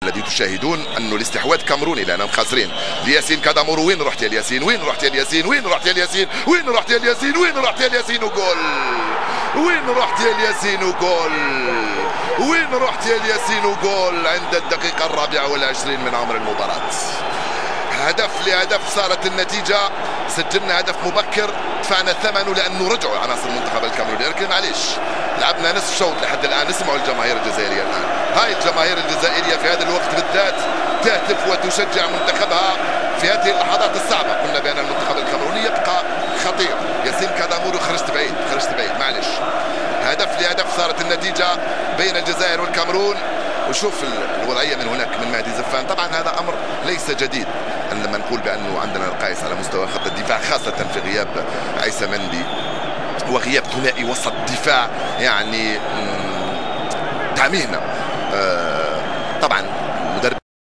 الذي تشاهدون انه الاستحواذ كامروني لانهم خاسرين. لياسين كادامورو، وين رحت يا الياسين؟ وين رحت يا الياسين؟ وين رحت يا الياسين؟ وين رحت يا الياسين؟ وين رحت يا الياسين؟ وجول. وين رحت يا الياسين؟ وجول. وين رحت يا الياسين؟ وجول عند الدقيقة 24 من عمر المباراة. هدف لهدف صارت النتيجة. سجلنا هدف مبكر دفعنا ثمنه لانه رجعوا عناصر المنتخب الكاميروني، لكن معليش لعبنا نصف شوط لحد الان. اسمعوا الجماهير الجزائريه الان، هاي الجماهير الجزائريه في هذا الوقت بالذات تهتف وتشجع منتخبها في هذه اللحظات الصعبه. قلنا بان المنتخب الكاميروني يبقى خطير. ياسين كادامورو خرجت بعيد، خرجت بعيد معليش. هدف لهدف صارت النتيجه بين الجزائر والكاميرون. وشوف الوضعيه من هناك من مهدي زفان. طبعا هذا امر ليس جديد لما نقول بانه عندنا نقائص على مستوى خط الدفاع، خاصه في غياب عيسى مندي وغياب ثنائي وسط دفاع يعني تعمينا